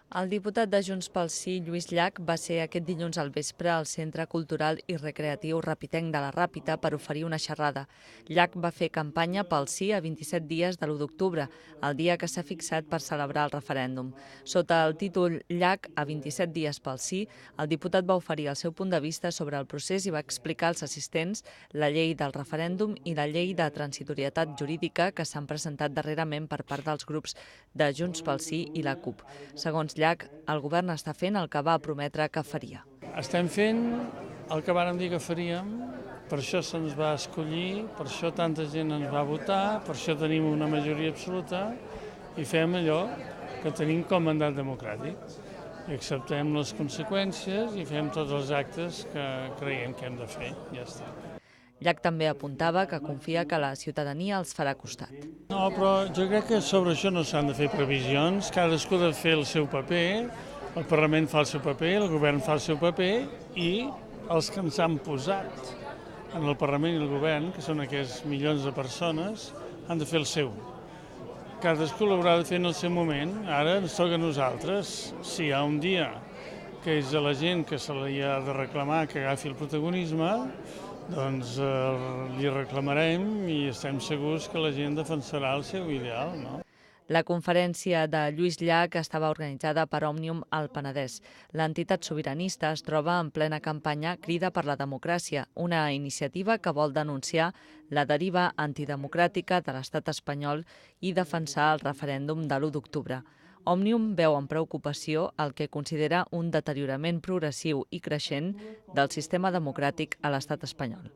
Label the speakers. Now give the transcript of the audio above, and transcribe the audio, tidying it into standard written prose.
Speaker 1: El diputat de Junts pel Sí, Lluís Llach, va ser aquest dilluns al vespre al Centre Cultural i Recreatiu Rapitenc de la Ràpita per oferir una xerrada. Llach va fer campanya pel sí a 27 dies de l'1 d'octubre, el dia que s'ha fixat per celebrar el referèndum. Sota el títol Llach a 27 dies pel sí, el diputat va oferir el seu punt de vista sobre el procés i va explicar als assistents la llei del referèndum i la llei de transitorietat jurídica que s'han presentat darrerament per part dels grups de Junts pel Sí i la CUP. Segons Llach, el govern està fent el que va prometre que faria.
Speaker 2: Estem fent el que vàrem dir que faríem, per això se'ns va escollir, per això tanta gent ens va votar, per això tenim una majoria absoluta i fem allò que tenim com a mandat democràtic. I acceptem les conseqüències i fem tots els actes que creiem que hem de fer. Ja està.
Speaker 1: Llach també apuntava que confia que la ciutadania els farà costat.
Speaker 2: No, però jo crec que sobre això no s'han de fer previsions, cadascú ha de fer el seu paper, el Parlament fa el seu paper, el govern fa el seu paper i els que ens han posat en el Parlament i el govern, que són aquests milions de persones, han de fer el seu. Cadascú l'haurà de fer en el seu moment, ara ens toca a nosaltres. Si hi ha un dia que és a la gent que se li ha de reclamar que agafi el protagonisme, doncs li reclamarem i estem segurs que la gent defensarà el seu ideal, no?
Speaker 1: La conferència de Lluís Llach estava organitzada per Òmnium al Penedès. L'entitat sobiranista es troba en plena campanya Crida per la Democràcia, una iniciativa que vol denunciar la deriva antidemocràtica de l'estat espanyol i defensar el referèndum de l'1 d'octubre. Òmnium veu amb preocupació el que considera un deteriorament progressiu i creixent del sistema democràtic a l'estat espanyol.